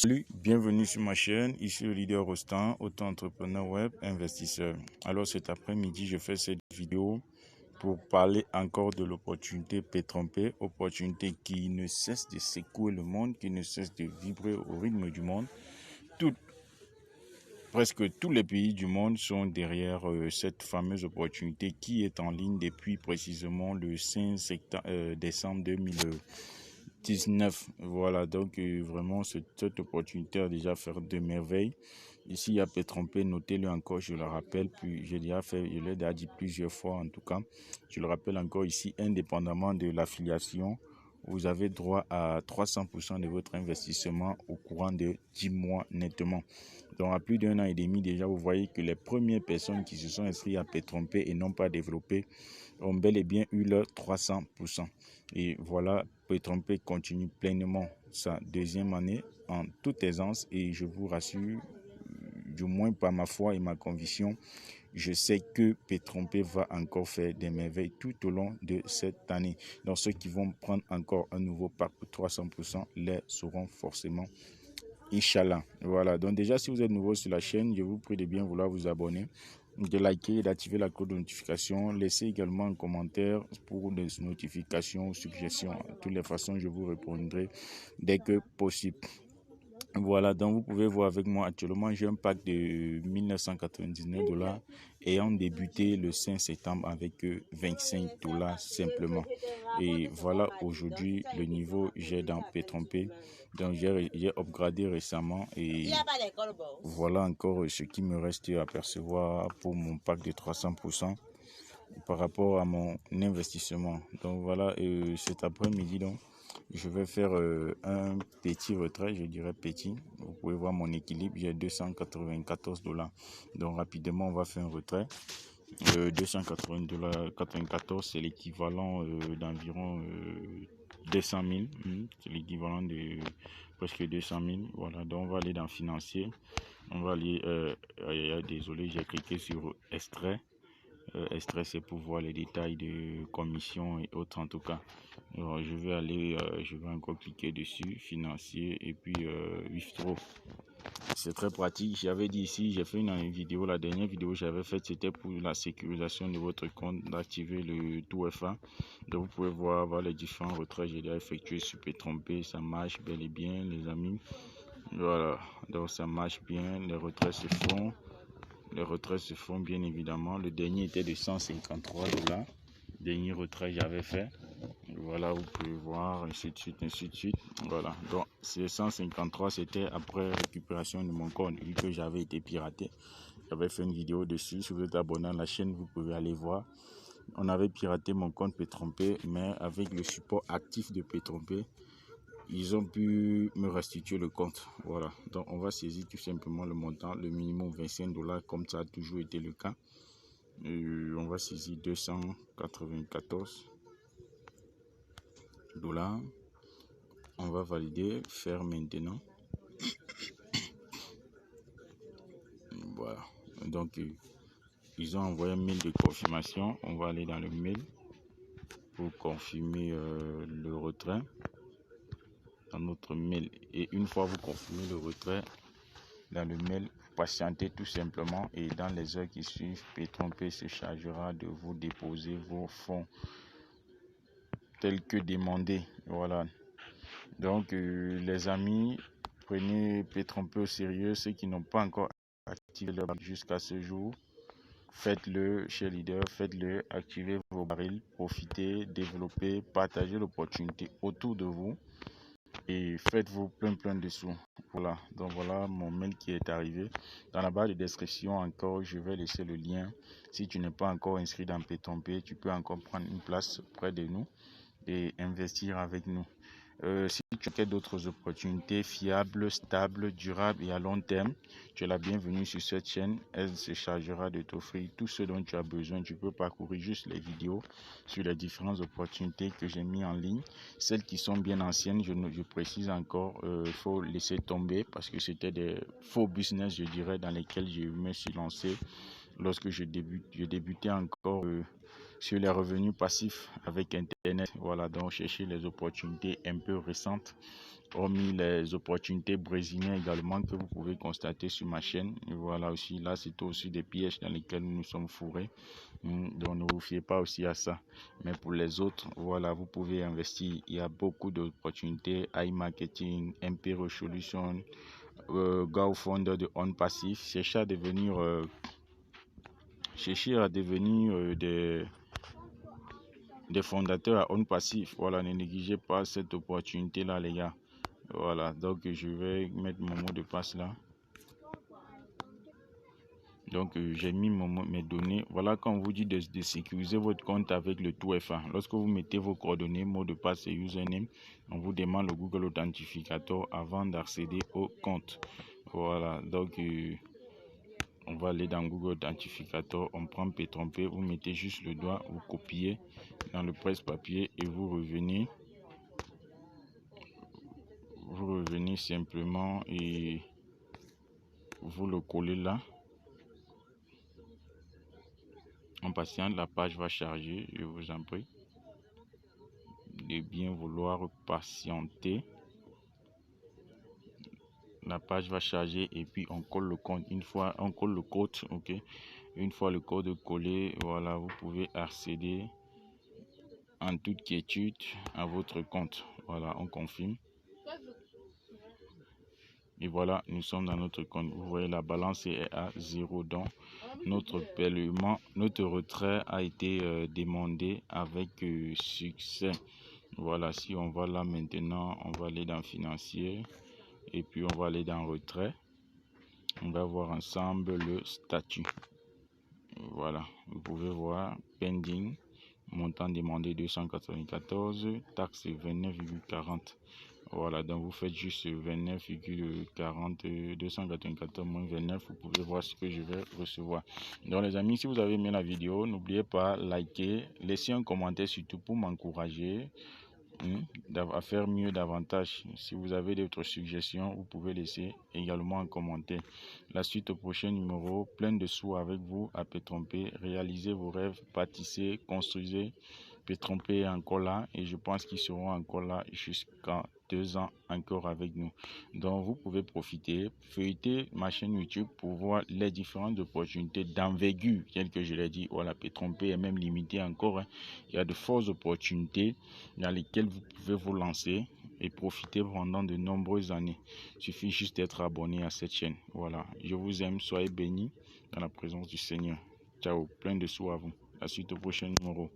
Salut, bienvenue sur ma chaîne, ici le leader Rostand, auto-entrepreneur web, investisseur. Alors cet après-midi, je fais cette vidéo pour parler encore de l'opportunité P-Trompé, opportunité qui ne cesse de secouer le monde, qui ne cesse de vibrer au rythme du monde. Presque tous les pays du monde sont derrière cette fameuse opportunité qui est en ligne depuis précisément le 5 décembre 2019. Voilà, donc vraiment cette opportunité a déjà fait de merveilles. Ici, il y a P-Trompé, notez-le encore, je le rappelle, puis je l'ai déjà dit plusieurs fois en tout cas. Je le rappelle encore ici, indépendamment de l'affiliation, vous avez droit à 300% de votre investissement au courant de 10 mois nettement. Donc à plus d'un an et demi déjà, vous voyez que les premières personnes qui se sont inscrites à P-Trompé et n'ont pas développé ont bel et bien eu leur 300%. Et voilà, P-Trompé continue pleinement sa deuxième année en toute aisance et je vous rassure, du moins par ma foi et ma conviction, je sais que P-Trompé va encore faire des merveilles tout au long de cette année. Donc ceux qui vont prendre encore un nouveau pack pour 300%, les sauront forcément. Inch'Allah. Voilà, donc déjà si vous êtes nouveau sur la chaîne, je vous prie de bien vouloir vous abonner, de liker et d'activer la cloche de notification. Laissez également un commentaire pour des notifications, suggestions. De toutes les façons, je vous répondrai dès que possible. Voilà, donc vous pouvez voir avec moi actuellement, j'ai un pack de 1999 $ ayant débuté le 5 septembre avec 25 $ simplement. Et voilà aujourd'hui le niveau j'ai dans P-Trompé. Donc j'ai upgradé récemment et voilà encore ce qui me reste à percevoir pour mon pack de 300% par rapport à mon investissement. Donc voilà, cet après-midi donc je vais faire un petit retrait, je dirais petit. Vous pouvez voir mon équilibre, j'ai 294 $. Donc rapidement, on va faire un retrait. 294 $, c'est l'équivalent d'environ 200 000. C'est l'équivalent de presque 200 000. Voilà, donc on va aller dans financier. On va aller, désolé, j'ai cliqué sur extrait. Extrait, c'est pour voir les détails de commission et autres en tout cas. Alors, je vais encore cliquer dessus, financier et puis Withdraw. C'est très pratique. J'avais dit ici, j'ai fait une vidéo, la dernière vidéo que j'avais faite, c'était pour la sécurisation de votre compte, d'activer le tout FA. Donc vous pouvez voir les différents retraits que j'ai déjà effectués sur P-Trompé. Ça marche bel et bien les amis. Voilà, donc ça marche bien, les retraits se font. Les retraits se font bien évidemment. Le dernier était de 153 $. Dernier retrait j'avais fait. Voilà, vous pouvez voir, ainsi de suite, ainsi de suite. Voilà, donc ces 153, c'était après récupération de mon compte, vu que j'avais été piraté. J'avais fait une vidéo dessus. Si vous êtes abonné à la chaîne, vous pouvez aller voir. On avait piraté mon compte P-Trompé, mais avec le support actif de P-Trompé, ils ont pu me restituer le compte. Voilà, donc on va saisir tout simplement le montant, le minimum 25 $, comme ça a toujours été le cas. On va saisir 294 $. On va valider, faire maintenant. Voilà, donc ils ont envoyé un mail de confirmation. On va aller dans le mail pour confirmer le retrait dans notre mail. Et une fois vous confirmez le retrait dans le mail, patientez tout simplement et dans les heures qui suivent, P-Trompé se chargera de vous déposer vos fonds tels que demandé. Voilà, donc les amis, prenez P-Trompé au sérieux. Ceux qui n'ont pas encore activé leur baril jusqu'à ce jour, faites-le chez Leader, faites-le, activez vos barils, profitez, développez, partagez l'opportunité autour de vous et faites-vous plein de sous. Voilà, donc voilà mon mail qui est arrivé. Dans la barre de description encore, je vais laisser le lien. Si tu n'es pas encore inscrit dans P-Trompé, tu peux encore prendre une place près de nous et investir avec nous. Si tu as d'autres opportunités fiables, stables, durables et à long terme, tu es la bienvenue sur cette chaîne. Elle se chargera de t'offrir tout ce dont tu as besoin. Tu peux parcourir juste les vidéos sur les différentes opportunités que j'ai mis en ligne. Celles qui sont bien anciennes, je précise encore, il faut laisser tomber parce que c'était des faux business, je dirais, dans lesquels je me suis lancé lorsque je débutais encore sur les revenus passifs avec Internet. Voilà, donc cherchez les opportunités un peu récentes, hormis les opportunités brésiliennes également que vous pouvez constater sur ma chaîne. Et voilà aussi, là c'est aussi des pièges dans lesquels nous nous sommes fourrés. Donc ne vous fiez pas aussi à ça. Mais pour les autres, voilà, vous pouvez investir. Il y a beaucoup d'opportunités, iMarketing, MP Resolution, GoFounder de On Passif. Cherchez à devenir des fondateurs à On Passif. Voilà, ne négligez pas cette opportunité là les gars. Voilà, donc je vais mettre mon mot de passe là. Donc j'ai mis mes données. Voilà, quand on vous dit de sécuriser votre compte avec le 2FA. Lorsque vous mettez vos coordonnées, mot de passe et username, on vous demande le Google Authentificator avant d'accéder au compte. Voilà, donc on va aller dans Google Authentificator, on prend P-Trompé, vous mettez juste le doigt, vous copiez dans le presse-papier et vous revenez simplement et vous le collez là. En patiente, la page va charger, je vous en prie de bien vouloir patienter. La page va charger et puis on colle le compte. Une fois on colle le code, ok. Une fois le code collé, voilà, vous pouvez accéder en toute quiétude à votre compte. Voilà, on confirme. Et voilà, nous sommes dans notre compte. Vous voyez, la balance est à 0. Donc, notre paiement, notre retrait a été demandé avec succès. Voilà, si on va là maintenant, on va aller dans financier et puis on va aller dans retrait. On va voir ensemble le statut. Voilà, vous pouvez voir pending, montant demandé 294, taxe 29,40. Voilà, donc vous faites juste 29,40, 294 moins 29, vous pouvez voir ce que je vais recevoir. Donc les amis, si vous avez aimé la vidéo, n'oubliez pas liker, laissez un commentaire surtout pour m'encourager à faire mieux davantage. Si vous avez d'autres suggestions, vous pouvez laisser également un commentaire. La suite au prochain numéro, plein de sous avec vous à P-Trompé. Réalisez vos rêves, bâtissez, construisez. P-Trompé est encore là et je pense qu'ils seront encore là jusqu'à 2 ans encore avec nous. Donc vous pouvez profiter, feuilleter ma chaîne YouTube pour voir les différentes opportunités d'envergure, telles que je l'ai dit. Voilà, P-Trompé est même limité encore. Il y a de fortes opportunités dans lesquelles vous pouvez vous lancer et profiter pendant de nombreuses années. Il suffit juste d'être abonné à cette chaîne. Voilà, je vous aime, soyez bénis dans la présence du Seigneur. Ciao, plein de sous à vous. La suite au prochain numéro.